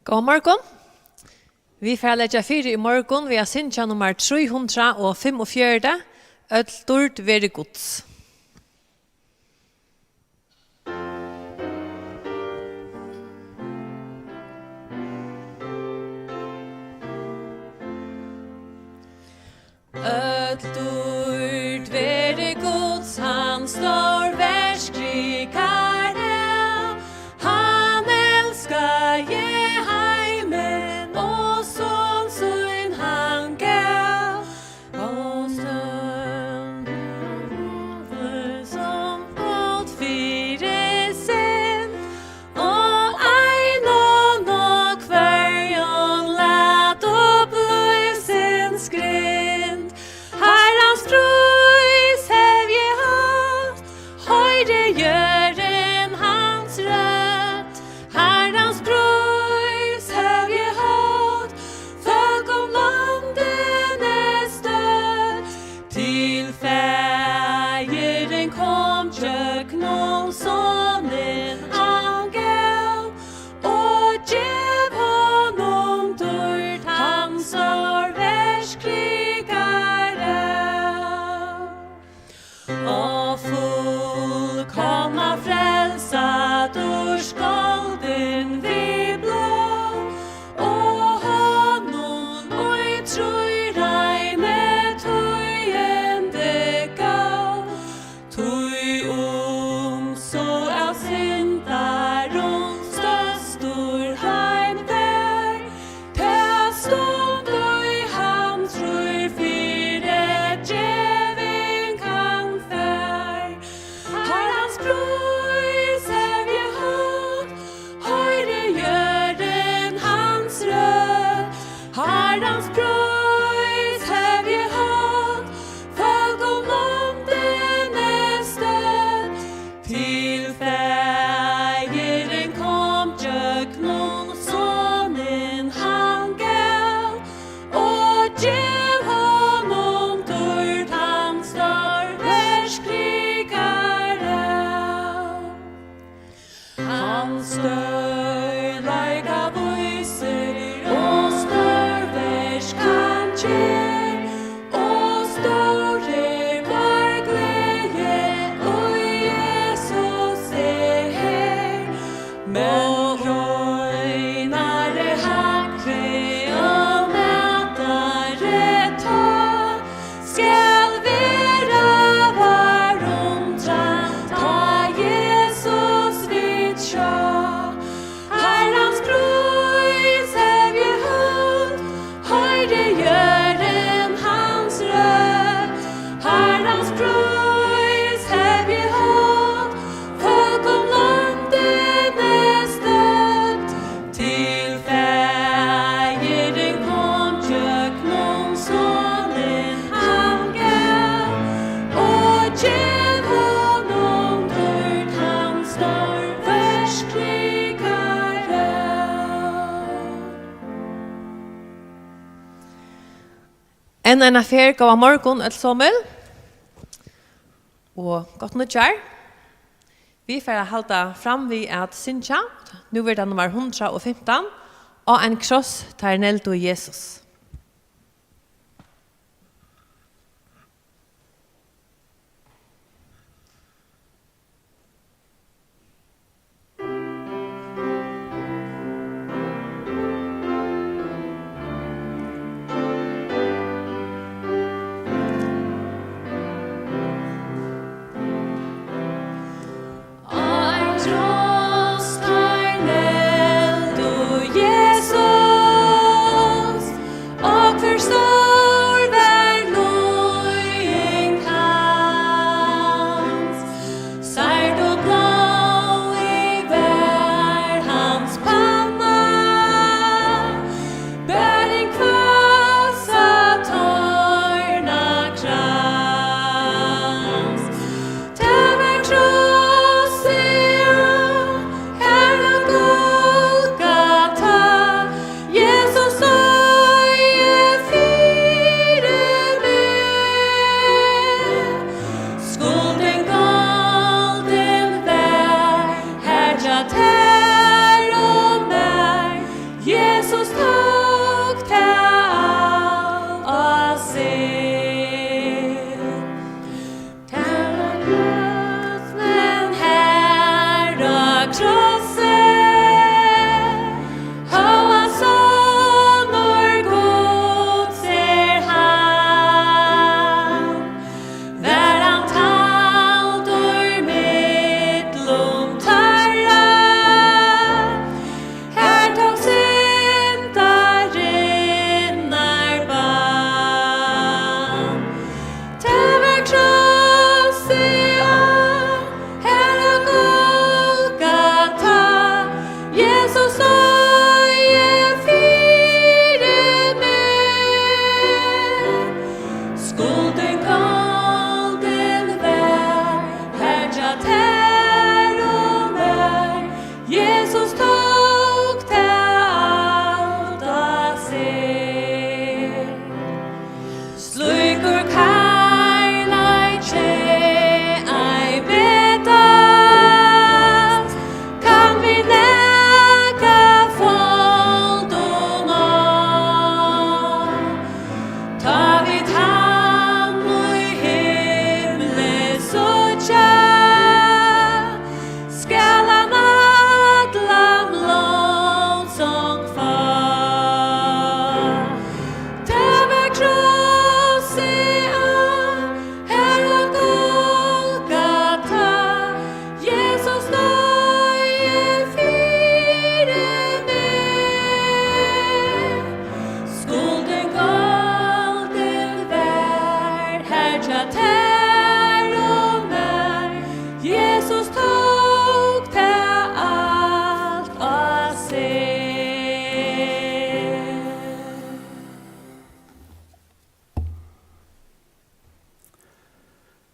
God morgen. Vi får legge fire i morgen. Vi har synja nummer 345. Et stort være gods. Et stort være gods, han står værskrikare. Han elskar Jeheimen, og sånn sønn han gav. Og stund som fått fire sin, og ein og nok hverjon lat opp sin skrind. Herrans trus hev jeg hatt, høyre gjøren hans rødt. Herrans trus hev jeg hatt, folk om landen støtt. Til fægeren kom kjøknon sonen han gav, og gjev honom dørt han sår værskrigare. Og fullkomna frelsat ur skalden vi blå, og honom og I tror reine tøyende gav. Tøy så av syndaron støstor han vær, til stund og han tror fire djeving kan fær. Herrans prøys hev jeg hatt, høyre gjøren hans rød. Herrans prøys hev jeg hatt, folk om landen støtt. Til fægeren kom kjøknon sonen han gav, og gjev honom dørt han står værskrigare. Han stør leika voiser, og stør versk han kjer, og store var glede, og Jesus her. Men røynare hakre og mætare ta, skal vera var undran, ta Jesus vid sjå. Herrans prøys hev jeg hatt, høyre gjøren hans rød. Herrans prøys hev jeg hatt, folk om landen støtt. Til fægeren kom kjøknon sonen han gav, og gjev honom dørt han står værskrigare. En affær gav av morgen et sommel, og godt nødgjær. Vi får halda fram vi at synja, nu er det nummer 115, og en kross tar neldo Jesus. Ein trost tar neldo Jesus,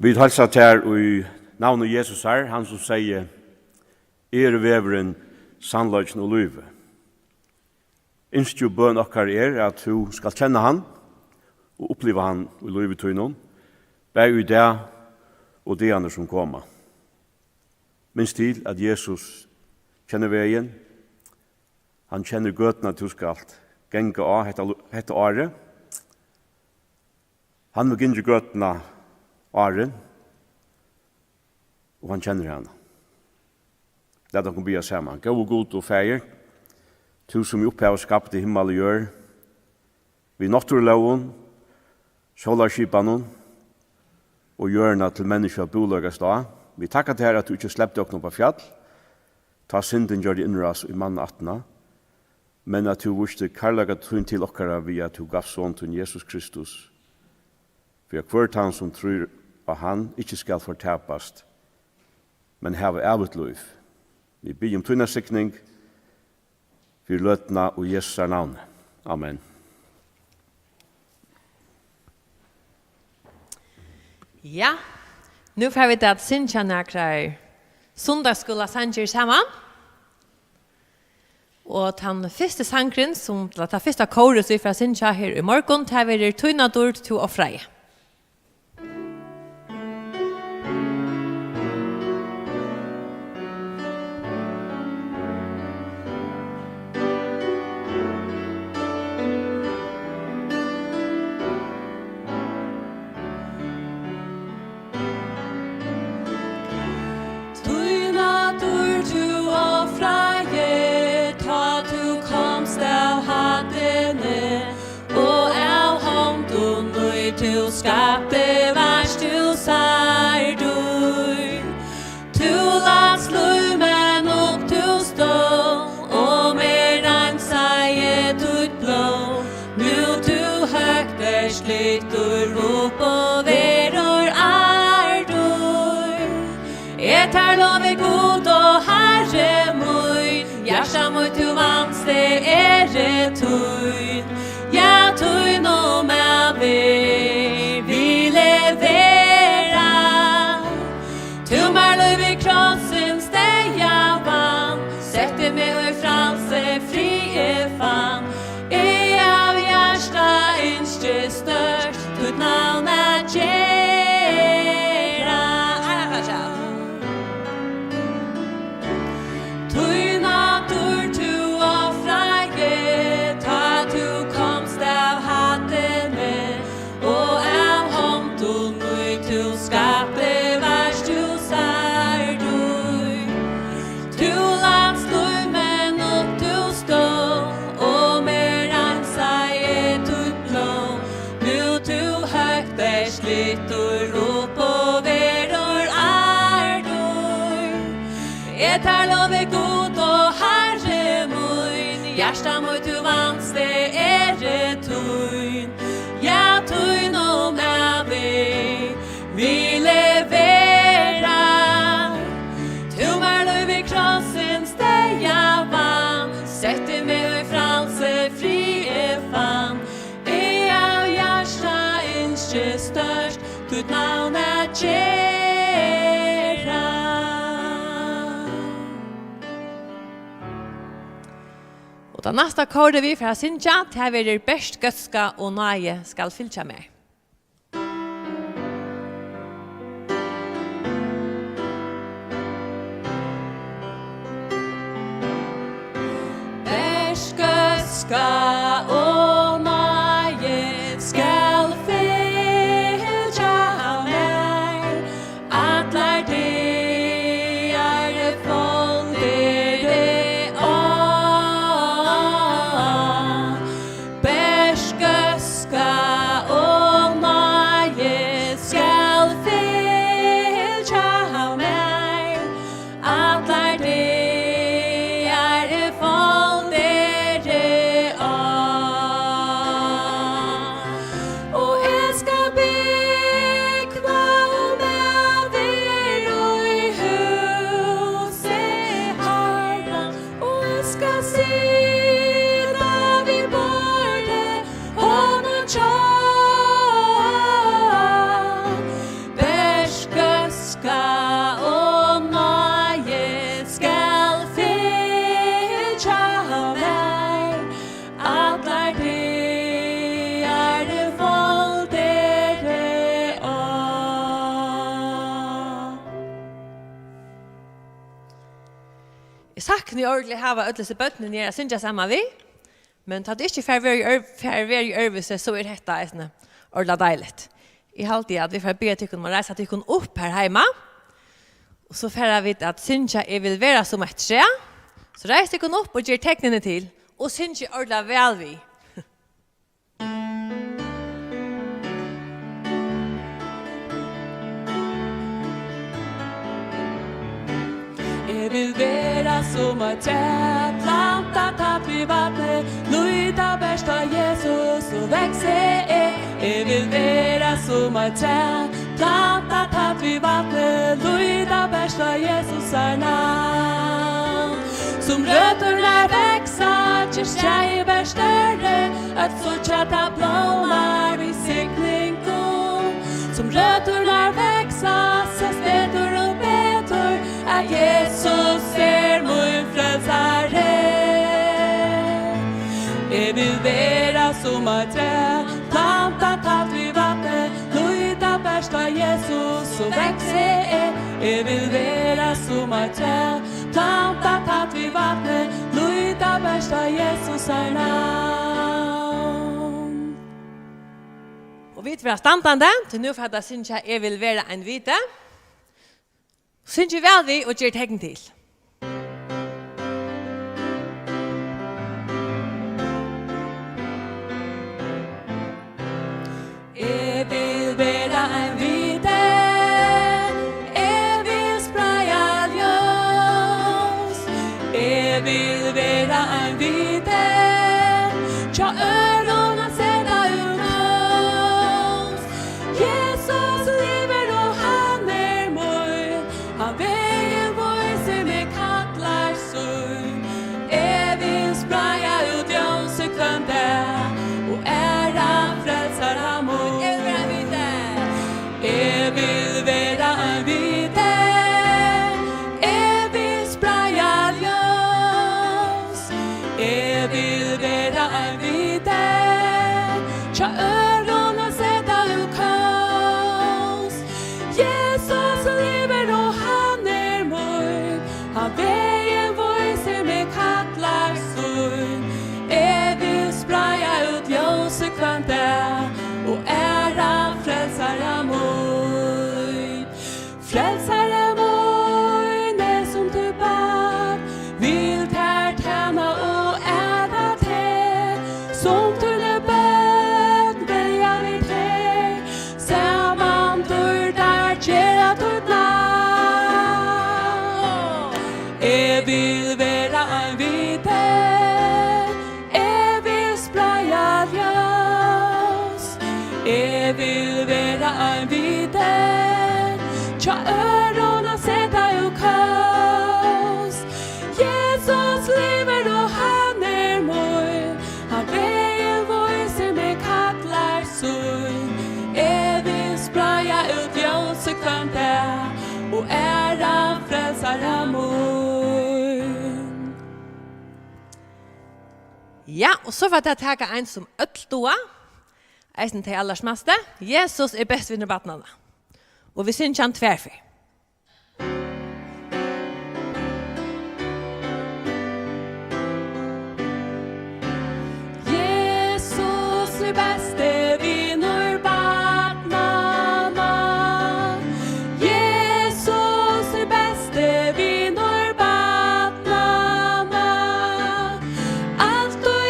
Vi halsa her i navnet Jesus her, han som sier, veveren, sannløgn og løyve. Innstjo bøn okkar at du skal kjenne han, og oppleve han i løyve tøynon, bæg i det og det andre som kommer. Minst til at Jesus kjenner veien, han kjenner gøtene at du skal genge av hette året, han vil gynne gøtene året, og han kjenner henne. Det er dere blir sammen. Gå og god og feir, du som opphav skapte himmel og gjør, vi naturloven, solarskipanen, og gjørna til mennesker boløgast da. Vi takkar til her at du ikke slepte dere på fjall, ta synden gjør det innras i mann 18, men at du vurste karlaga trun til okkara via at du gav sånn til Jesus Kristus, for at hvert han som tror av han ikke skal fortapast, men hava evigt liv. Vi ber om tunna sikning, for løtna og Jesu navn. Amen. Ja, nu får vi det at synsja nekrar sundagsskola sanger sammen. Og den første sangren, som den første kores vi fra synsja her i morgen, tar vi tøyna dord til å freie. Du skapte vars du sær du lands lumen opp du stå og mer ansaie tut blå nu du høgt slitt opp og veror du tar lov god og herre møy hjärsta mot du vans det tøyn ja tøyn og med vi levera tu mar løv i krossen steja vann sette meg og franse fri fan av hjärsta innskje størst tut navn gjerra tui natur tu og freie ta tu komst av hattene og av hånden tu skapte vars du sær du lands lumen opp du stå og mer ansaie tut blå nu tu høgt slitt opp og veror du tar lov god og herre mun hjärsta mot du vans det tøyn ja tøyn og med vi levera tu mar løv i krossen steja vann sette meg og franse fri fan av hjärsta innskje størst tut navn gjerra Og da neste kåre vi fra synsja, til vi best gøska og nøye skal fylkja med. Best gøska og nøye skal fylkja med atler det er Jeg sakner ordentlig hava ødelse bøttene nere, jeg synes jeg sammen vi. Men tatt ikke færveri øvelse, så dette ordentlig deiligt. Jeg har alltid at vi får be til å reise til å opp her hjemme. Og så får vi at synes jeg vil være som et tre. Så reis til å opp og gjør teknene til. Og synes jeg ordentlig vel vi. Jeg vil være som et tre, plantet tatt vi vattnet, lyda best av Jesus og vekse jeg. Jeg vil være som et tre, plantet tatt vi vattnet, lyda best av Jesus navn. Som røtterna veksa, ikke skjei bær større, at så tjata blåmar vi sikning kom. Som røtterna veksa, så stedur og betur, at Jesus min frelsare. Jeg vil være som et tre, plantet tatt vi vattnet, lyda best av Jesus og vekse jeg. Jeg vil være som et tre, plantet tatt vi vattnet, lyda best av Jesus navn. Og vi vil standande, til nå for at jeg synes jeg vil være en vite. Synes jeg vel vi og gjør tegn til. Jeg vil være en vite, jeg vil spraye ljus. Jeg vil være en vite, tja ørona seta ut. Jesus lever og han min, han veien vise meg kattlar sun. Jeg vil spraye ut ljuset kvann der, og æra frelsar ham mun. Jeg vil være en vite, jeg vil spraye ljus. Jeg vil være en vite, tja ørona seta ut kaos. Jesus lever og han min, han veien vise meg kattlar sun. Jeg vil spraye ut ljuset kvann der, og æra frelsare mun. Frelsare mun, det som du bad, vil ter tjena og æra te, som du bad, velja vi te, saman dur der gjera tut navn. Jeg vil være en vite, jeg vil spraye ljus. Jeg vil være en vite, tja ørona seta ut kaos. Jesus lever og han min, han veien vise meg kattlar sun. Jeg vil spraye ut ljuset kvann der, og æra frelsare mun. Ja, og så var det å ta en som ødelstoa. Eisen til allersmeste. Jesus best vinner vattnene. Og vi synes han tverfer. Jesus beste vinner vattnene. Jesus beste vinner vattnene. Alt og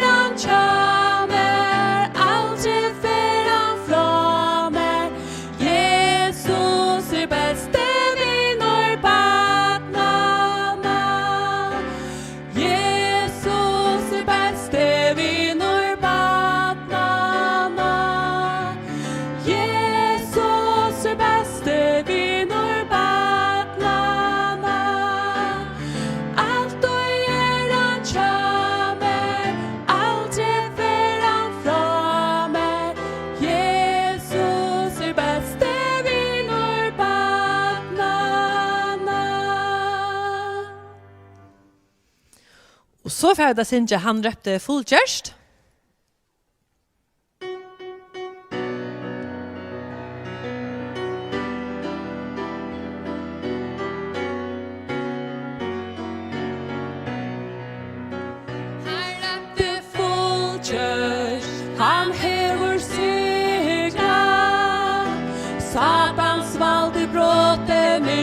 han kjømer, aldri fer han fra meg. Jesus beste vinner vattnene. Jesus beste vinner vattnene. Jesus beste vinner vattnene. Alt og han kjømer, aldri fer han fra meg. Jesus beste vinner vattnene. Og så får det synes han røpte fullkjørst.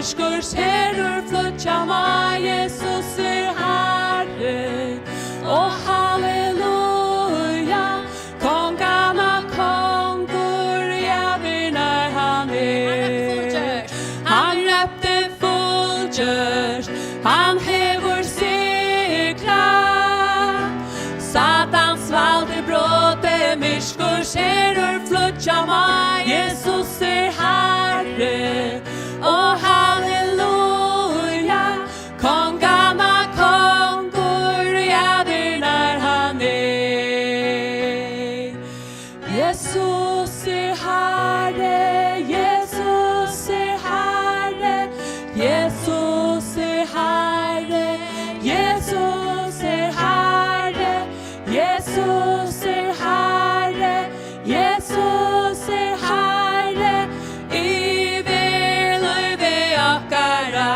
myskor serur flutja ma, Jesus Herre. Och halleluja, kongarna kongur, ja vinner han Han röpte fullgjörst, han hevur sikra. Satans valde bråte, myskor serur flutja ma, Jesus Herre. Och halleluja, kongarna kongur, ja vinner han Jesus Herre, Jesus Herre, Jesus Herre, Jesus Herre, Jesus Herre, Jesus Herre, i viløyve akkara.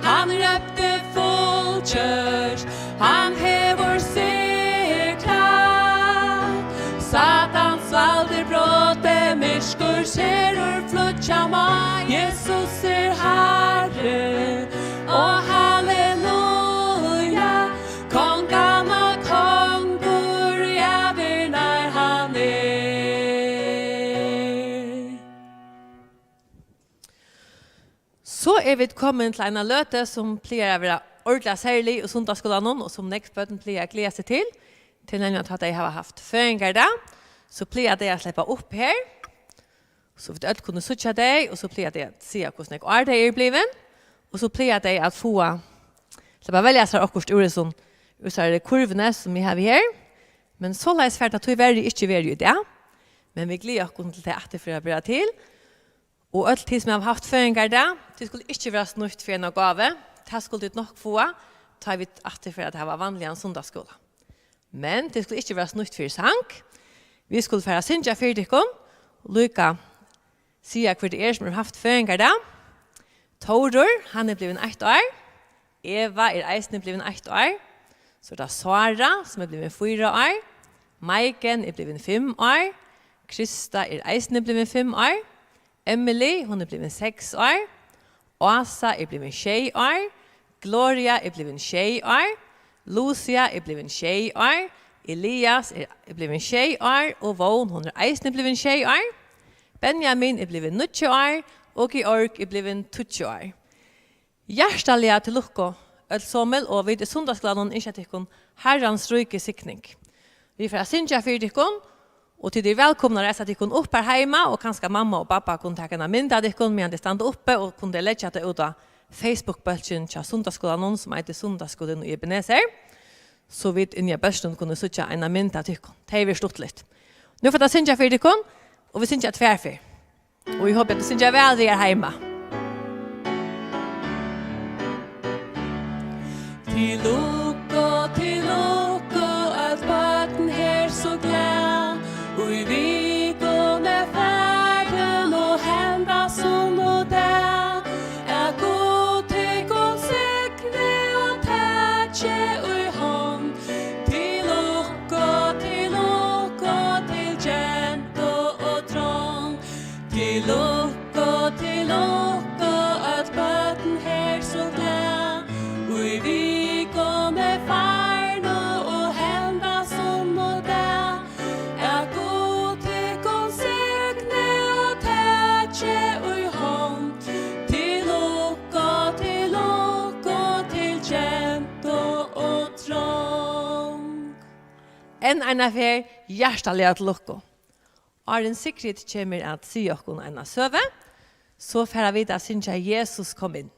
Han røpte fullgjørst, han hevur sikra. Satans valde bråte, myskor serur flutja ma, Jesus Herre. Och halleluja, kongarna kongur, ja vinner han Så vi kommet til en løte som pleier å være ordentlig særlig og sundagsskolen, og som nekstbøten pleier å glede seg til nemlig at de har haft føringer da, så pleier de å slippe opp her, så vi alle kunne søtte deg, og så pleier de å si hvordan jeg de blivet, og så pleier de å få slippe å velge seg akkurat ord som er kurvene som vi har her, men så la jeg svært at vi ikke være i det, men vi gleder oss til det at for å bli til, og alt tid som jeg har haft føringer da, det skulle ikke være snutt for en gave, det skulle det nok få, tar vi at for at det var vanlig en sundagsskola. Men det skulle ikke være snutt for sang. Vi skulle fære synja for dere, Luka sier hva det som har haft føringer da. Torur, han blevet 1 år. Eva eisende blevet 1 år. Så det Sara, som blevet 4 år. Maiken blevet 5 år. Krista eisende blevet 5 år. Emily, hun blevet 6 år. Åsa blevet 6 år. Gloria blevet 6 år. Lucia blevet 6 år. Elias blevet 6 år. Og Vaughn, hun eisende blevet 6 år. Benjamin blevet 9 år. Og Georg blevet 20 år. Hjertelig til lukke, sommel, og vi sundagsgladen ikke at dere herrens røyke sikning. Vi får synge for dere, og til de velkomne å reise dere opp her hjemme, og kanskje mamma og pappa kunne ta en mynd av dere, men de stod oppe og kunne legge det ut av Facebook-bølgen til sundagsskolen, som heter Sundagsskolen i Ebenezer. Så vi inn i bølgen kunne søtte en mynd av dere. Det har vi stått litt. Nå får jeg synge for dere, og vi synger tverfer. Og vi håper at du synger vel vi hjemme. Til lukko, at baten her så glad, og i vikon ferden og henda som og der, god til konsekne og tætje og i hånd. Til lukko, til kjent og trång, til lukko, at baten her så glad, og i vikon ferden og henda som og der, god til konsekne og tætje og i hånd. Til lukko, til kjent og trång. En affær hjertelig til lukke. Arjen Sigrid kommer at si dere en søve, så får vi da synge Jesus kom inn.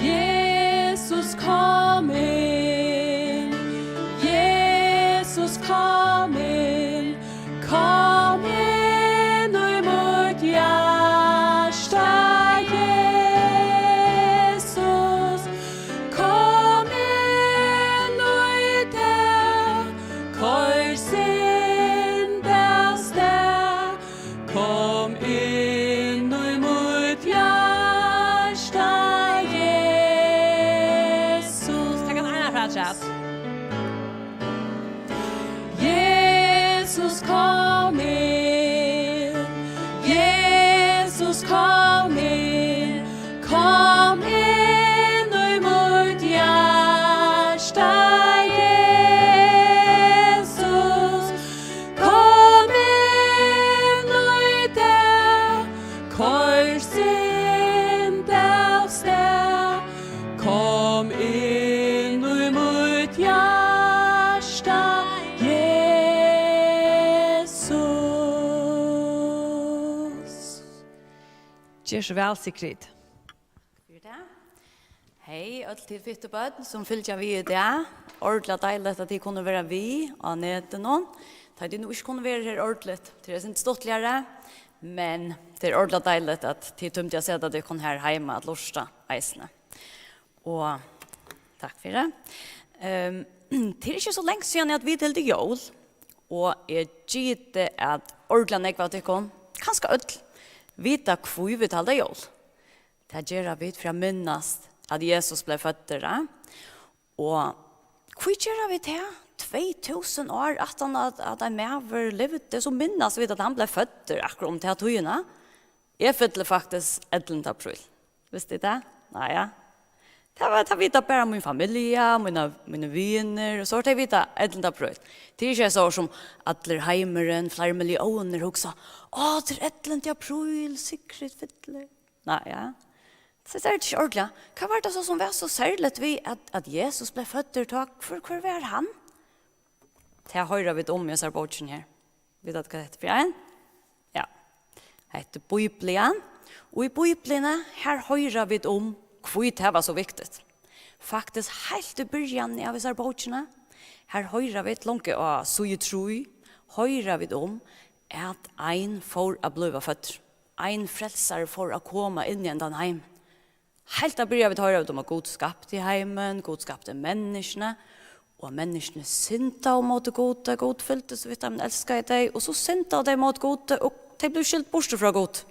Jesus kom inn, Jesus kom inn, kom inn og i mot hjärsta. Jesus kom inn og i det Paratchat. Jesus kom in, Jesus kom in, kom in i mitt hjärta, Jesus, kom in i det korset av sted, kom in i mitt hjärta, Jesus. Gjør så vel, Sigrid. Hej, alltid fitt och böd som fyllt vi i det. Ordentligt dejligt att de kunde vara vi och nätet någon. Det de nog inte kunde vara här ordentligt. Det är inte stottligare. Men det är ordentligt dejligt att de tömde jag säga att de kom här hemma att lusta eisene. Och tack för det. Det är inte så länge sedan att vi delade jul. Och jag gillar att ordentligt jag var till kom. Kanske öll. Vita kvui vi talade jul. Det gör vi för att minnas att Jesus blev född där. Och hur gör vi det? 2000 år att en mäver levde så minnas vi att han blev född där akkurat om det här tøyene. Jag födde faktiskt 11 april. Visste du det? Nej, ja. Det var att vita bara min familj, mina vänner och så att vita 11 april. Det är inte så som att heimeren, flera miljoner också. Det är 11 april, säkert fiddler. Nej, ja. Så det är inte ordentligt. Vad var det så som var så särskilt vi att Jesus blev född tak för hur var han? Det hører vi om i denne boken her. Vet du hva det heter for en? Ja. Det heter Bibelen. Og i Bibelen her hører vi om hvor det var så viktigt. Faktisk helt i början av disse bokene her hører vi langt av Sujetrui hører vi om at ein får å bli født. Ein frelser får å komme inn i den heim. Helt av början vi hører om at Gud skapte heimen, Gud skapte menneskene, og menneskene synta om mot gode, god fylte så vidt de elsker deg, og så synta de mot gode, og de ble skilt bort fra god.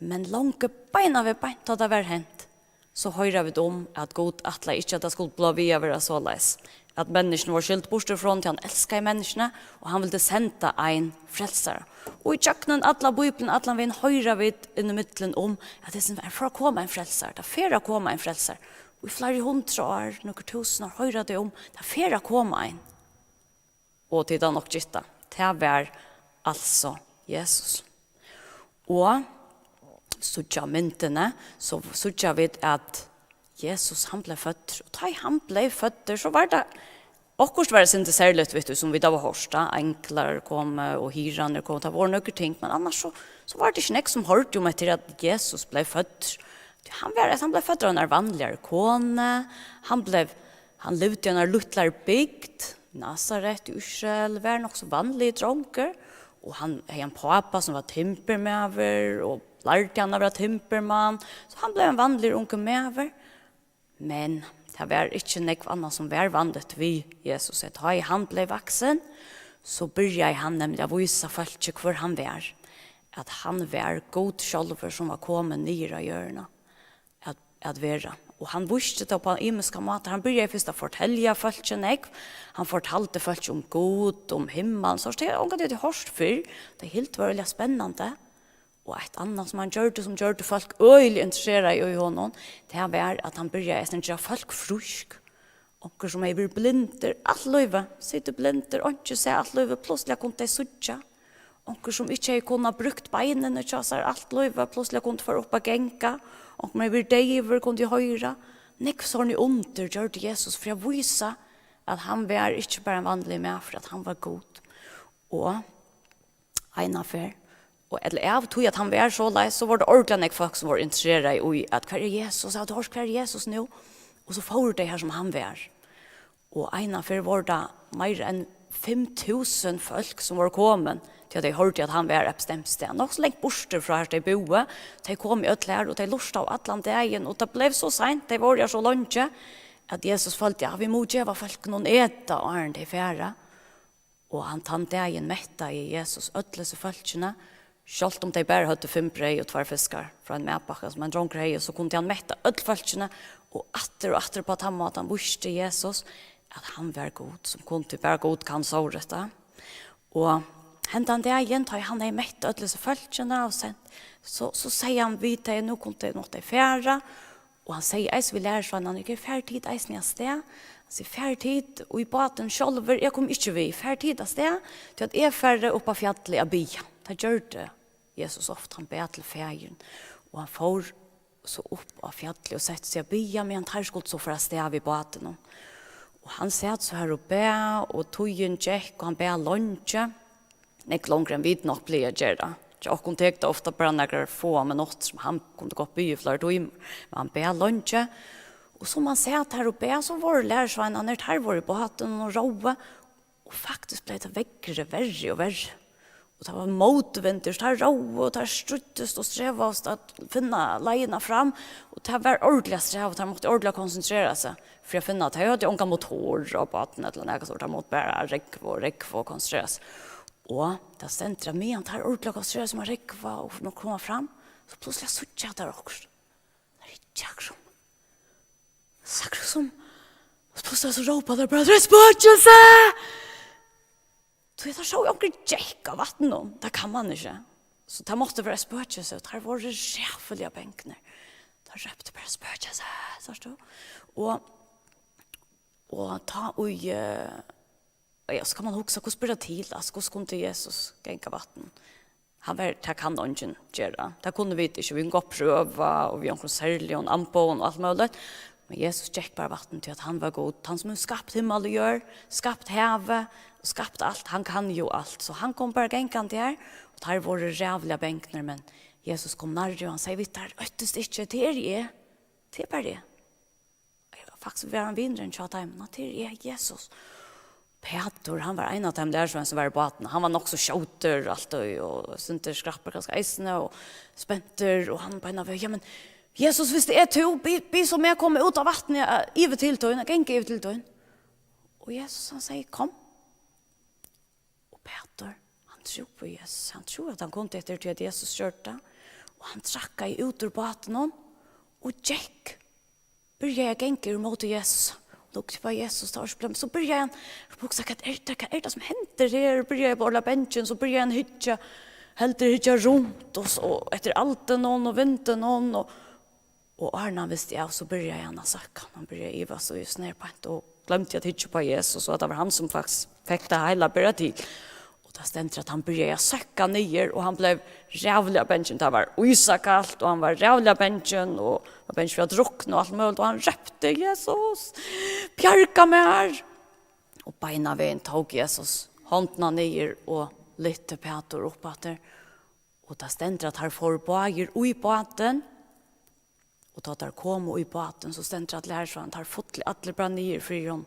Men langt beina vi beint da det var hent, så hører vi om at god atle ikke at det skulle bli vi over så leis. At menneskene var skilt bort fra til han elsker menneskene, og han ville sende en frelsere. Og i tjøkkenen atle bøyplen, atle vi hører vi inn i midtelen om at det er for å komme en frelsere, det er for å komme en frelsere. Og i flere 100 år, noen 1000 år, hører det om det er for å komme en. Og til det nok gitta, det var altså Jesus. Og så tja myntene, så tja vi at Jesus han ble født, og da han ble født, så var det akkurat var det ikke særlig, vet du, som vi da var hørsta, enkler kom og hyrene kom, det var noen ting, men annars så var det ikke nek som hørte om etter at Jesus ble født. Han ble født av en vanligere kone, han levde i en luttler bygd, Nazaret, Israel, var nok så vanlige dronker, og han hadde en pappa som var timpermever, og lærte han å være timpermann, så han ble en vanlig unge mever. Men det var ikke noe annet som var vanligt vi Jesus. Da han ble vaksen, så begynte han nemlig å vise folk hvor han var. At han var god sjølver som var kommet nere av hjørnet. At være. Og han visste det på en imenska måte. Han begynte først å fortelle folk ikke. Han fortalte folk om god, om himmelen. Så det er det hørst før. Det er helt veldig spennende. Og et annet som han gjorde folk øyelig interesseret i honom, det var at han begynte å gjøre folk frusk. Onker som er blinder, alt løyve, sitter blinder, og ikke se alt løyve, plutselig kunne de suttje. Onker som ikke kunne brukt beinene, ikke så alt løyve, plutselig kunne få opp og genka. Onker som er deiver, kunne de høyre. Nek sånn i under gjorde Jesus for å vise at han var ikke bare en vanlig med, for at han var god. Og en affær. Og eller av tog at han var så lei, så var det ordentlig folk som var interesseret i at hva er Jesus? Ja, du har hva er Jesus nå? Og så får det her som han var. Og en av for var det mer enn 5000 folk som var kommet til at de hørte at han var et bestemt sted. Nok så lengt borster fra her de boe. De kom i øtler, og de lurte av Atlanteien. Og det ble så sent, de var så langt, at Jesus følte, ja, vi må gjøre folk noen eta, og er de fære. Og han tante egen metta i Jesus øtlese folkene. Selv om de bare hadde 5 brød og 2 fiskar fra en medbakke som en dronker hei, så kunne han mette ødelfølgene, og atter på at han visste Jesus at han var god, som kunne være god kan så rette. Og hentan det igjen, da han er mett og disse følgene, og så sier han vidt det, nå kunne det noe færre, og han sier, eis vi lærer sånn, han ikke færtid, eis nye sted, han sier færtid, og i baten selv, jeg kom ikke vi, færtid av sted, til at jeg færre opp av fjallet av bya. Det gjør det Jesus ofte, han ber til ferien, og han får så opp av fjallet og setter seg av bya, men han tar skuld så for å sted av i baten. Og han satt så her og ber, og tog en tjekk, og han ber lunsje, ikke långre enn vid nok blir jeg gjøre. Og hun tekte ofte bare noen få minutter som han kunne gå på i flere timer. Men han ber lunsje. Og som han satt her og ber, så var det lærersveinen her var i båten og råve. Og faktisk ble det verre og verre. Og det var motvendt, det var råve, og det struttest og strevet oss til å finne leiene fram. Og det var ordentlig strevet, det måtte ordentlig konsentrere seg. For jeg finner at jeg hadde unga motorer og båten, eller noe sånt, det måtte bare rekve og konsentrere seg. Og det stendte meg, han tar ordentlig konsentrere som han rekva, og når han kommer frem, så plutselig sutt jeg der også. Det er ikke akkurat som. Og plutselig så råper det bare, «Responselse!» Så jeg så jo ikke tjekk av vatten om, det kan man ikke. Så det måtte være spøkelse, og det var det rævlige benkene. Det røpte bare spøkelse, så stod. Og ta og ja, så kan man huske hvordan blir det til, altså hvordan kunne Jesus genka vatten. Han var, det kan noen ikke gjøre. Det kunne vi ikke, vi kunne gå prøve, og vi kunne særlig, og anpåen og alt mulig. Men Jesus gikk bare vatten til at han var god. Han som har skapt himmel og jord, skapt havet, skapt alt. Han kan jo alt. Så han kom bare genkant her, og der var det rævlige benkner, men Jesus kom nærmere, og han sier, vi tar øttest ikke til jeg. Det bare det. Faktisk var han vinnere enn tjata, men til jeg Jesus. Peter, han var en av dem der som var i båten. Han var nok så skjøter alltid, og synte skrapper ganske eisende, og spenter, og han bare, ja, men Jesus, hvis det er to, be som jeg kommer ut av vattnet, ivet til tøyen, jeg ikke ivet til tøyen. Og Jesus, han sier, kom. Og Peter, han tror på Jesus. Han tror at han kom etter til at Jesus kjørte, og han trakka i ut ur båten, og Jack börjar jag gänka mot Jesus. Lukte på Jesus, så börjar han också säga, vad är det som händer här? Börjar jag borra bänken, så börjar han hytja, helt hytja runt oss, och efter allt någon och vintern någon, och Arna visste jag, så börjar han söka. Han börjar iva så just ner på ett, och glömde jag att hytja på Jesus, och att det var han som faktiskt fick det hela börja till. Det stendte at han började söka ner, och han blev rävlig av bänken. Det var usakallt, och han var rävlig av bänken, och bänken var druckna och allt möjligt, och han röpte Jesus, bjärka mig här. Och beina vägen tog Jesus håndna ner och lite Peter upp att det. Och det stendte at han får bager i båten, och då där kom i båten, så stendte at lärsvan tar fått alla bra ner för honom.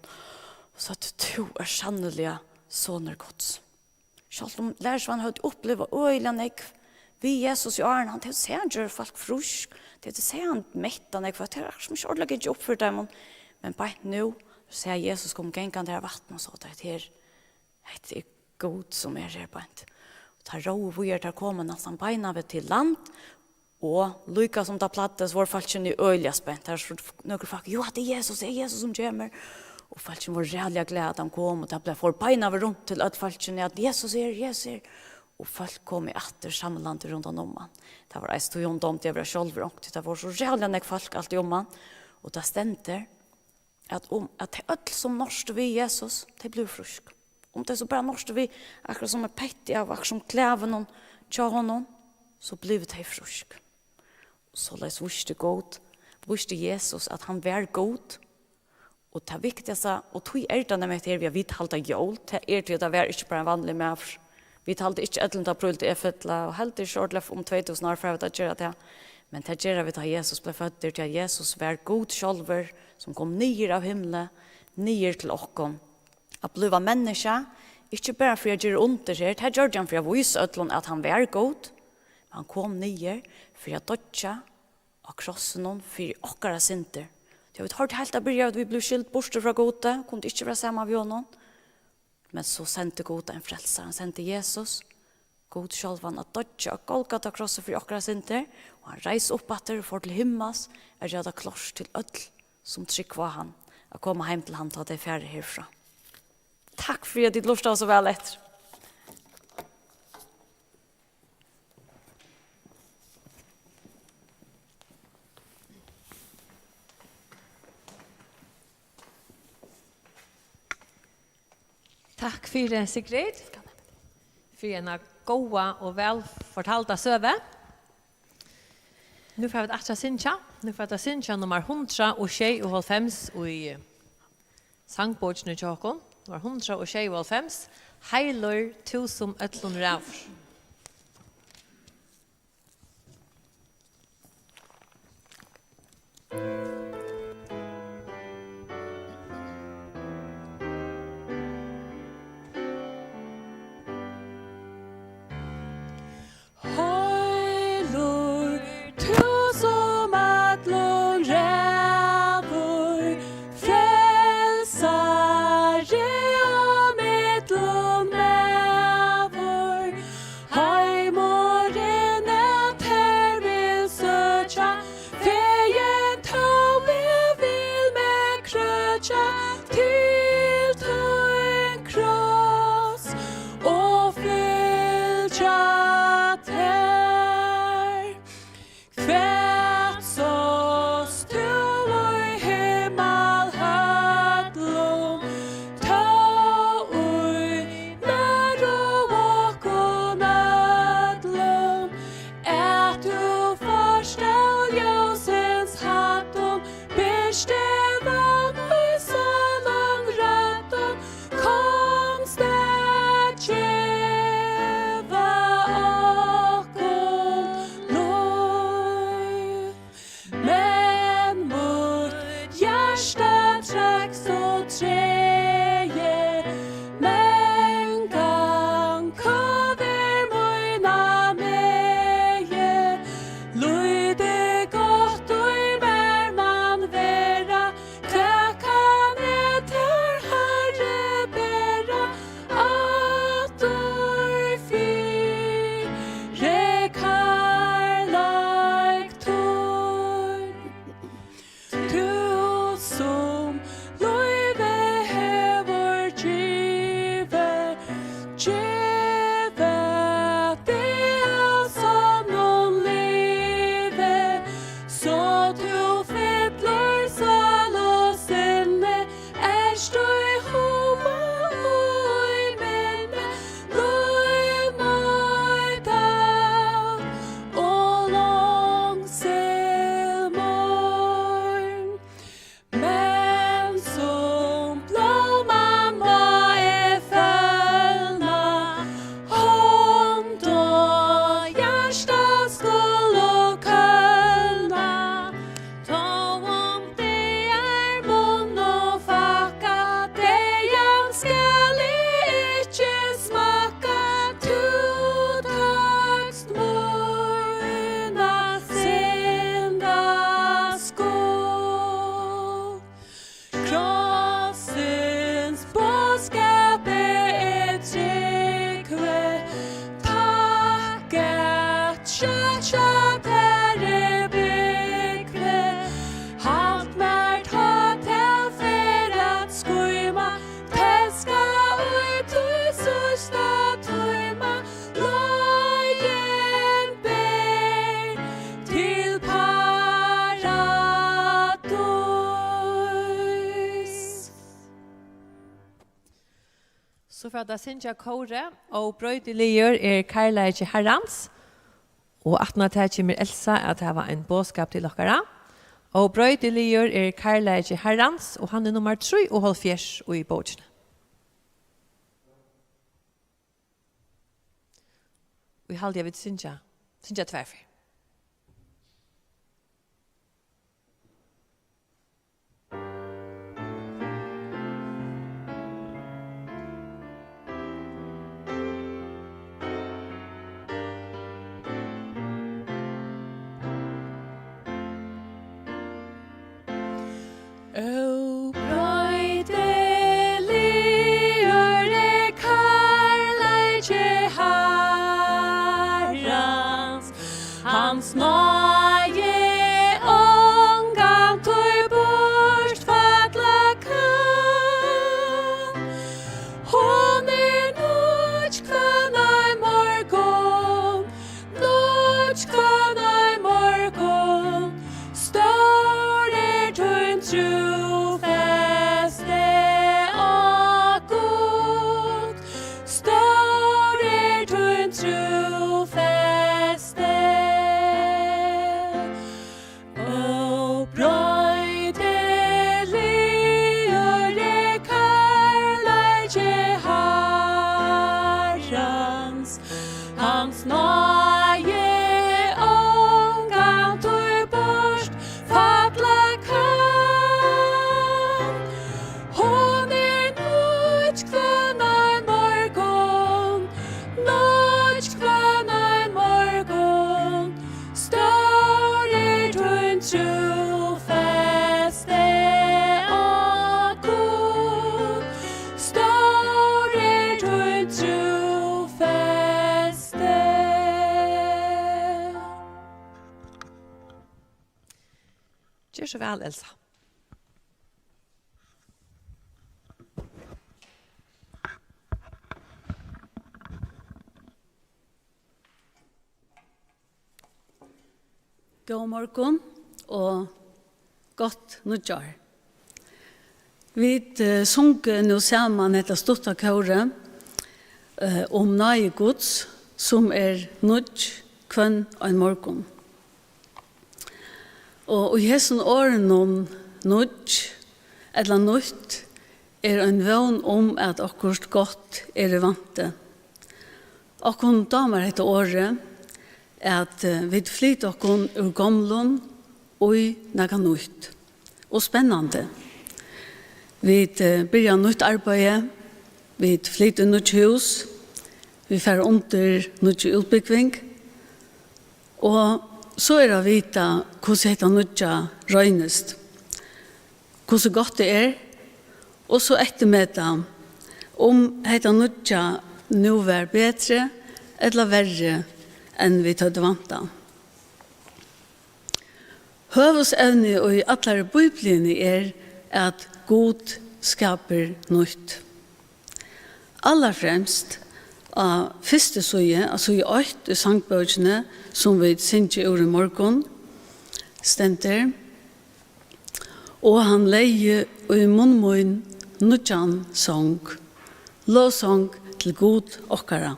Och så att du är sannoliga soner gods. Selv om lærersvann hadde opplevd øyne vi Jesus i åren, han til å se han gjør folk frusk, til å se han mettet for det er som ikke ordentlig ikke oppført dem, men bare nå ser Jesus kom gengen til vatten, og så det er god som her på en. Det er råd hvor det kommer nesten beina til land, og lykka som det plattes, var folk ikke i øyne spent, det er noen folk, jo, det er Jesus som kommer, og falskene var reellig glede at han kom, og det ble for beina rundt til at falskene at Jesus er. Og folk kom i atter sammenlandet rundt om han. Det var en stor om det var selv rundt. Det var så reellig nek folk alltid om han. Og det stendte at det ødel som norsk vi Jesus, det ble frusk. Om det så bare norsk vi, akkurat som pettig av, akkurat som klæven og tja honom, så ble det frusk. Så les visste Jesus at han var god. Og det viktigaste, og tog det med vi har vidhalta jól, det til at det var ikke bare en vanlig med. Vi talte ikke 11. april til Efetla, og helt ikke ordentlig om 2000 år for å gjøre det. Men det gjør vi da Jesus ble født til at Jesus var god sjølver, som kom nyer av himmelen, nyer til åkken. At blive menneske, ikke bare for å gjøre under her, det gjør han for å vise at han var god, men han kom nyer for å dødja av krossen for åkere sinter. Jag vet hört helt att börja vi blev skilt bort från Gode, kunde inte vara samma vid honom. Men så sände Gode en frälsare, han sände Jesus. God själv han att dödja och Golgata krossen för åkra synder. Och han reis upp att det och får till himmels, är rädda klors till öll som trykker han å komme hjem til han til det færre herfra. Takk for at du lurte så vel etter. Takk for det, Sigrid. For en gode og vel fortalte søve. Nu får vi atra Sinja. Nu får vi Sinja nummer 126 i sangbordene tjåkon. Nummer 126. Heilur tusen øtlun rævr. Så för att Sinja Kore och bröjteliger Karlaige Herrans och att när det kommer Elsa att det var en bådskap till okkara. Och bröjteliger Karlaige Herrans och han nummer 3 och halvfjärs i bådgen. Vi halde jag vid Sinja tvärfri. Oh, bröjteliger Karlaige Herrans, så väl, Elsa. God morgen og godt nyttår. Vi sunker nå sammen etter stotta kåre om nøye gods som nødt kvann en morgen. Og i hessen åren om nødt eller nødt en vøn om at akkurat godt vante. Akkurat damer etter året at vi flyter oss ur gamlen og i noe nytt og spennende. Vi begynner nytt arbeid, vi flyter nytt hus, vi får under nytt utbygging, og så det å vite hvordan dette nytt røgnest, hvordan godt det og så ettermøte om dette nytt nå er bedre eller verre enn vi tar vanta. Høvesevne og i alle bibelene at God skaper nytt. Aller fremst av første søye, altså i 8 sangbøkene som vi synte ord i morgen, stender, og han leier i munnmån nødjan sang, lovsang til God okkara,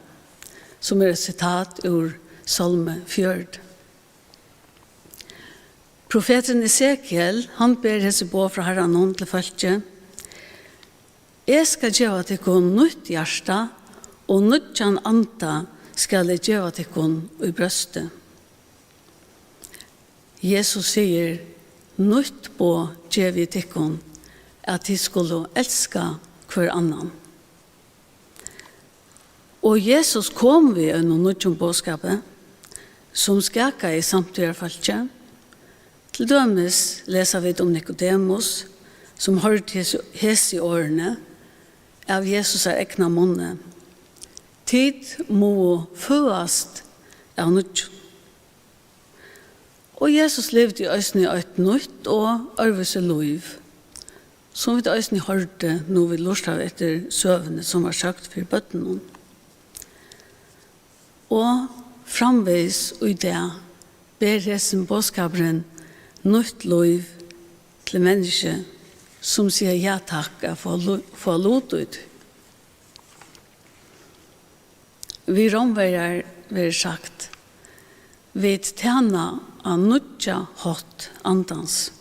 som et sitat ur Salme 4. Profeten Esekiel, han ber hese på fra herren hon til følge. Jeg skal gjøre til kun nytt hjärsta, og nyttjan anta skal jeg gjøre til kun i brøstet. Jesus sier, nytt på gjør vi til kun, at de skulle elske hver annan. Og Jesus kom vi en nyttjan bådskapet, som skaka i samtlige falskje. Til dømes leser vi om Nicodemus, som hørte hes i årene av Jesus egna munne. Tid må føast av nyttjan. Og Jesus levde i øsne et nytt og ørvise liv, som vi øsne hørte når vi lurte av etter søvende som var sagt for bøttene. Og framveis og i det ber hessen bådskaperen nytt liv til mennesker som sier ja takk for lot ut. Vi romverer vil sagt vi tjena av nødja hatt andans.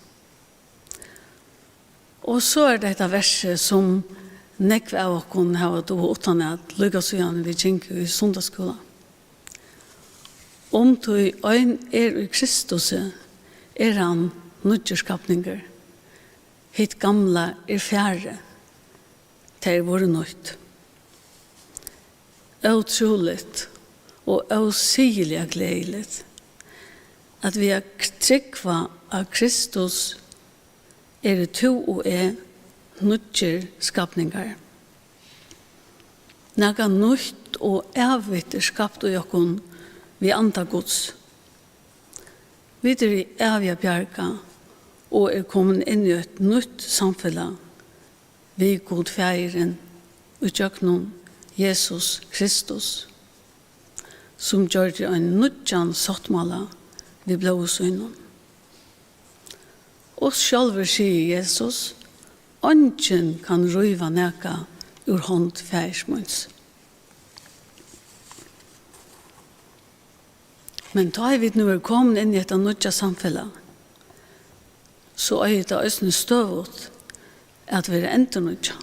Og så dette verset som nekve av oss har vært utan at lykkes igjen vi kjenker i sundagsskolen. Om du øyn i Kristus han nødjerskapninger. Hitt gamla fjære. Det våre nødt. Utroligt og usigelig gledelig at vi har tryggva av Kristus det to og nødjerskapninger. Naga nødt og evigt skapt og jokken vi anta Guds. Vi i evige bjerga og kommet inn i et nytt samfunn. Vi god fjæren utjøknen Jesus Kristus, som gjør det en nødjan sattmala vi blåsøynen. Og selv sier Jesus, «Ånden kan røyva neka ur hånd fjærsmunds». Men da vi nå kommet inn i et nødja samfunn, så det også støvut at vi enda nødja.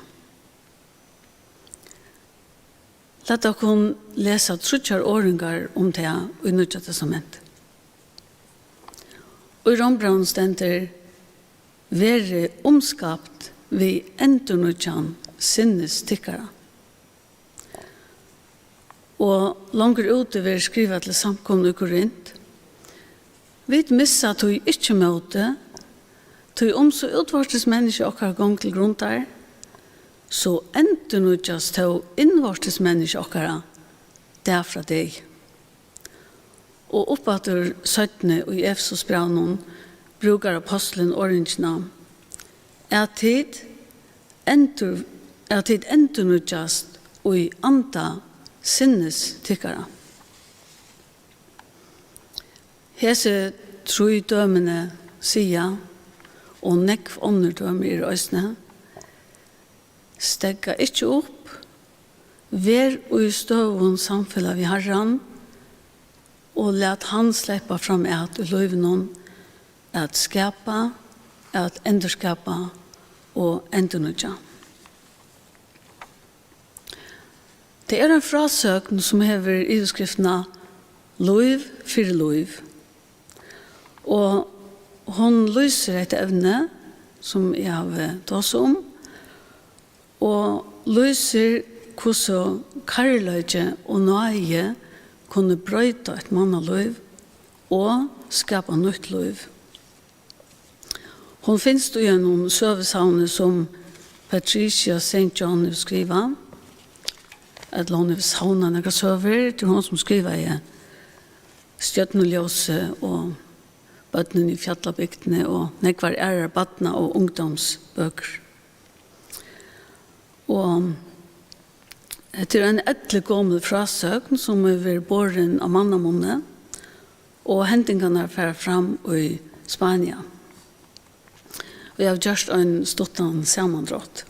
Lett å kunne lese trutjar åringar om det i Nødja Testament. Og i Rombraun stender være omskapt vi enda nødjan sinnes tikkara. Og langer ute vil skrive til samkomne i Korint. Vi missa tog ikke møte, tog så utvartes mennesker okkar gang til grunn der, så enda nødjas tog innvartes mennesker okkara derfra deg. Og oppater 17 i Efsos braunen brukar apostelen orangena, at tid endurnudjast og i anda sinnes tykkara. Hese tru dømene sia, og nekv ånderdømer i røysene, stegga ikkje opp, ver og i støvun samfella vi Herran, og let han sleppa fram et i løyvenon, at skapa, at endurskapa og endurnudja. Det en frasøkn som hever i skriftene «Løyv for løyv». Og hon lyser et evne som jeg har tås om, og lyser hvordan karløyge og nøye kunne brøyta et mannaløyv og skapa nytt løyv. Hon finnes det gjennom søvesavne som Patricia St. John skriver, at hon vil savne noen søver til hon som skriver i Stjøtneljóse og bøttene i fjallabygdene og nekvar ærer bøttene og ungdomsbøker. Og etter en etter gammel frasøkn som er båren av mannamånene, og hendingene er fram i Spania. Og jeg har gjort en ståttan sammandrått.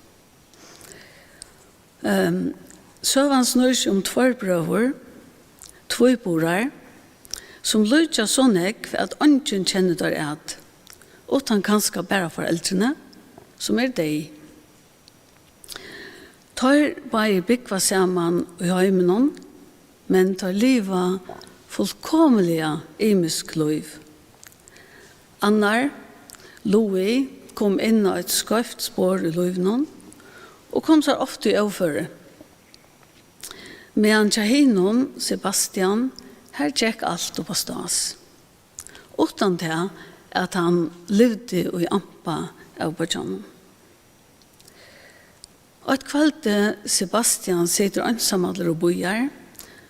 Søvan snur seg om tværbrøver, tvøyborar, som lyder så nekv at ungen kjenner der et, utan kanskje bare foreldrene, som deg. Tar bare byggva saman i heimenon, men tar liva fullkomlige imisk liv. Annar, Louis, kom inn av et skøft spår i livnon, og kom så ofte i overføre. Medan Tjahinon, Sebastian, her tjekk alt på stas. Utan til at han levde i ampa av Bajanen. Og et kvalde Sebastian sitter ensamadler og bojar,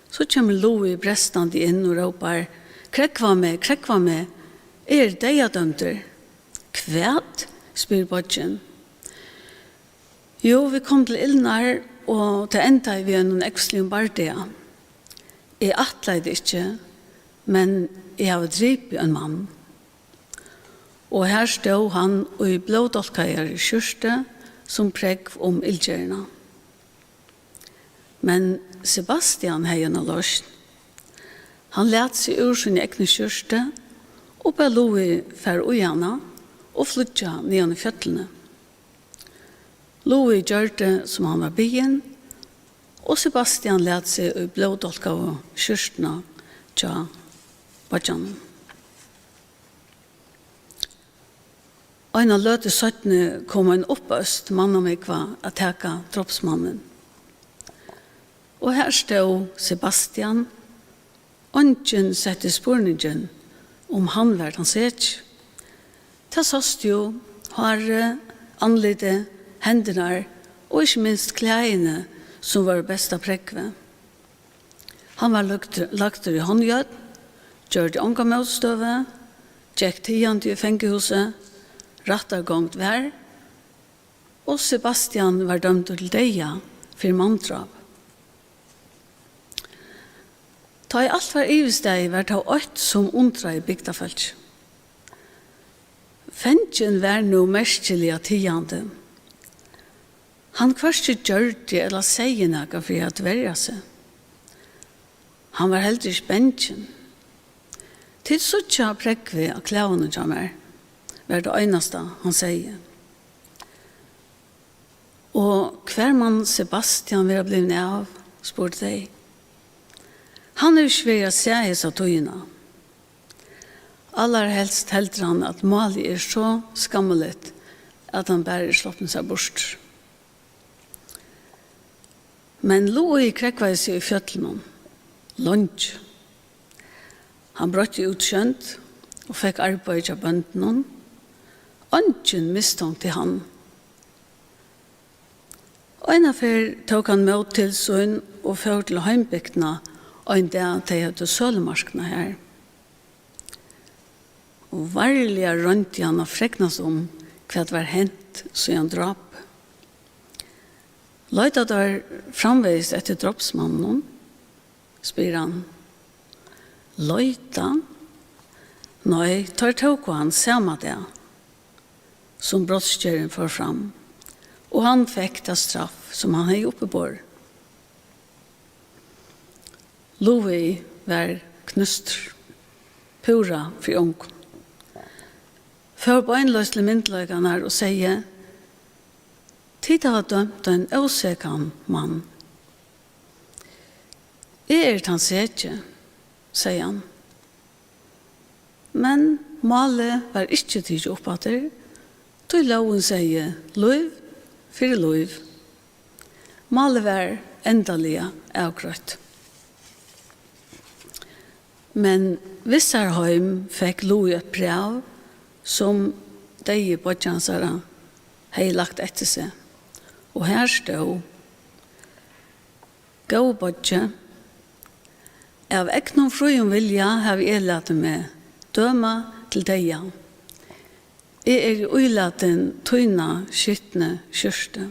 så kommer Louis brestande inn og råpar, krekva med, deg dømter? Kvæt, spyr Bajan. Jo, vi kom til Ilnar, og til enda vi noen ekstra bardia. Jeg atleide ikke, men jeg har dripet en mann. Og her stod han og i blådolkager i kjørste som pregg om ildgjørende. Men Sebastian har en løsning. Han lät seg ur sin egne kjørste og ba Louis for ujana og flytja ned i fjøtlene. Louis gjør det som han var byen, og Sebastian lät seg i blådolka og kjørstene til Bajan. En av løte 17 kom en oppøst mannamikva at teka troppsmannen. Og her stod Sebastian, ånden sette spurningen om han var hans et. Ta såst jo, harre, anlite, hendene og ikke minst klæene som var besta prekve. Han var lagt i håndgjød, gjør det ånga motstøve, gikk tiende i fengehuset, rattar gongt vær, og Sebastian var dømt til deia for manndrap. Ta i alt var ivesteg var ta 8 som undra i bygdafelt. Fengen var no merkelig av tiende. Han kvarst gjør det eller sier noe for å dverja seg. Han var heller ikke bensjen. Til suttja prekve av klævene til meg, var det eneste han sier. Og hver mann Sebastian vil ha blivit av, spurte de. Han svær å se hese tøyene. Aller helst helter han at Mali så skammelig at han bare slått seg bort. Men Louis krekva seg i fjøtlene, lunch. Han brøtte ut skjønt og fikk arbeid av bøndene. Ønsken misstånd til han. Og en affær tok han med til sønn og ført til heimbygdene og en dag til jeg hadde sølemarskene her. og varliga rundt han og freknas om hva det var hent så han drap. Løyta der framveis etter droppsmannen, spyr han. Løyta? Nei, tar tog han samme det, som brottskjøren får fram, og han fikk det straff som han hadde oppe på. Louis var knustr, pura for ånken. Før beinløs til myndløkene og sier, «Tid har dømt en åsekan mann». «Er han ikke», sier han. Men malet var ikke tid oppatter, til loven sier, «Løv for løv». Malet var endelig avgrøtt. Men Vissarheim fikk Louis et brev som de i bodjansere hadde lagt etter seg. Og her stod, «Gå bodje, av eknom frøyen vilja har jeg latt meg døma til deg. Jeg uilaten tøyna skyttne kjørste.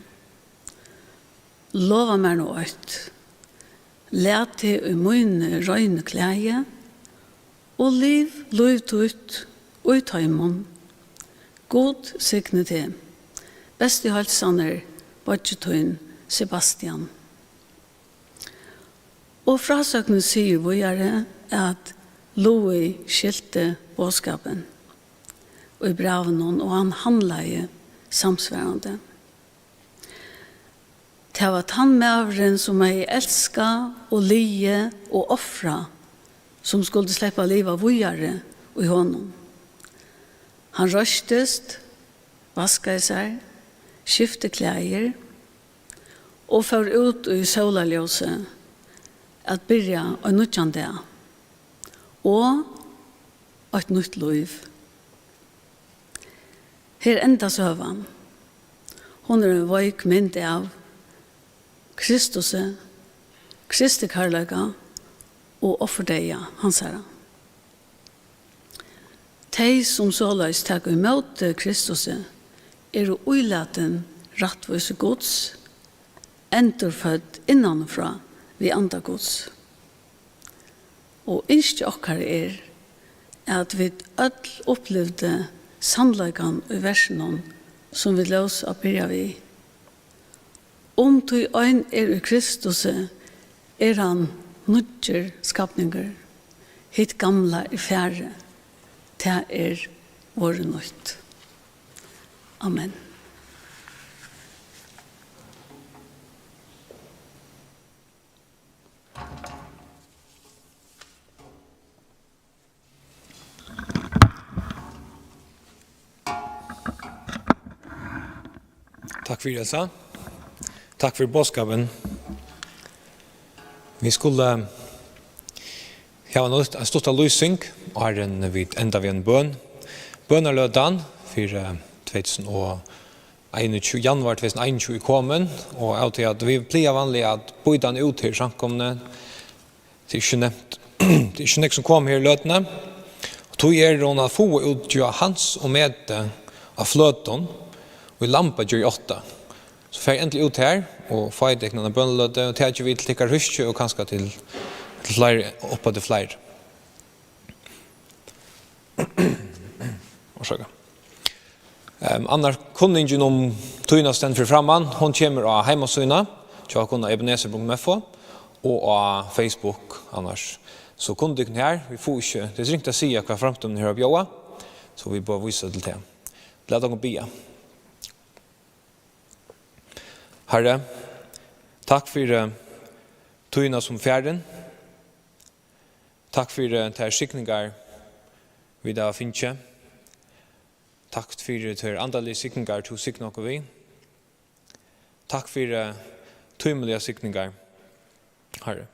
Lova meg noe ut. Læt til i mine røyne klæje, og liv ut og tøymon. God signe til. Beste halsaner, Bodjetøyn Sebastian. Og frasøkene sier videre at Louis skilte bådskapen og i braven og han handlet samsværende. Det var han med som jeg elsket og lie og offra som skulle slippe livet videre i honom. Han røstest, vasket seg, skifte klæger og får ut i solaljóset at byrja og nødjan det og et nytt liv. Her enda søvan. Hun en veik mynd av Kristus, Kristi karlaga og offerdeia hans herra. De som såleis tar imot Kristus uilaten rattvise gods, endurfødd innanfra vi andre gods. Og innskje okkar at vi ødel opplevde sannleggan i versen som vi løs å byrja vi. Om du øyn i Kristus han nødger skapninger, hitt gamla i færre, det vår nødt. Amen. Takk for det, Takk for bådskapen. Vi skulle ha en stort løsning, og her enda vi en bøn. Bønnerlødan for 2021, januar 2021 kommen, og av til at vi blir vanlig at bøyden ut til samkomne. Det ikke nevnt. Det ikke nek som kom her i løtene. Og tog hun å få utgjøre hans og mete av fløten, og i lampa gjør 8. Så får jeg endelig ut her, og får jeg dekne bønnerløte, og til at vi til tikkere huske, og kanskje til flere, oppe til flere. Annars kunningen om tøyna stendt for framman, hun kommer av heimasøyna, til å kunne ebenezer.mf, og av Facebook annars. Så kunningen her, vi får ikke, det ringt å si hva fremtiden her av bjøa, så vi bør vise til det. La dere bia. Herre, takk for tøyna som fjerden. Takk for til skikninger vi da finner. Takk for til andalige skikninger til sikne dere vi. Takk for tøymelige skikninger, Herre.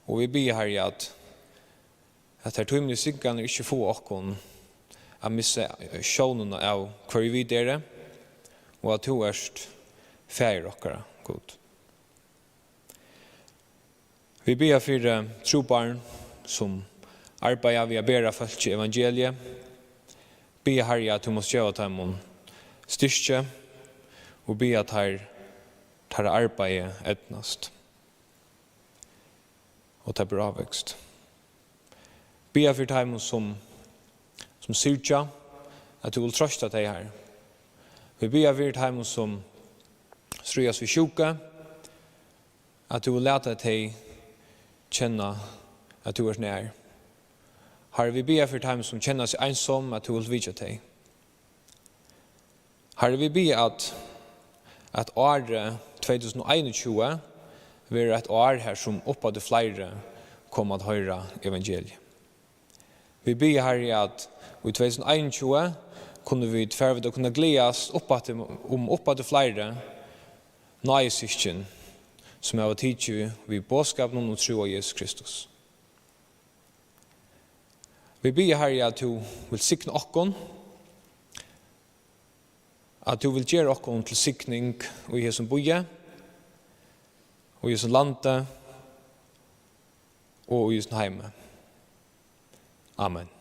Og vi ber her at her tøymelige skikninger ikke får dere å misse sjånene av hva vi dere, og at du færre dere, god. Vi ber for trobarn som arbeider ved å bære folk i evangeliet, be Herre at du måste gjøre dem styrke, og be at tar arbeid etnast. Og det blir avvekst. Be for dem som syrja, at du vil trøste deg her. Vi ber for dem som strøyas vi sjuka, at du vil lete deg kjenne at du er nær. Herre, vi ber for dem som kjenner seg ensom, at du vil vise deg. Herre, vi ber at året 2021 vil et år her som oppad flere kommer til å høre evangeliet. Vi ber Herre at i 2021 kunne vi tvervet og kunne gledes oppad flere nøyesysken som har tidlig vi bådskapen om å tro av Jesus Kristus. Vi ber Herre at du vil sikne okkon, at du vil gjøre okkon til sikning i Jesus boje, og i Jesus lande, og i Jesus heime. Amen.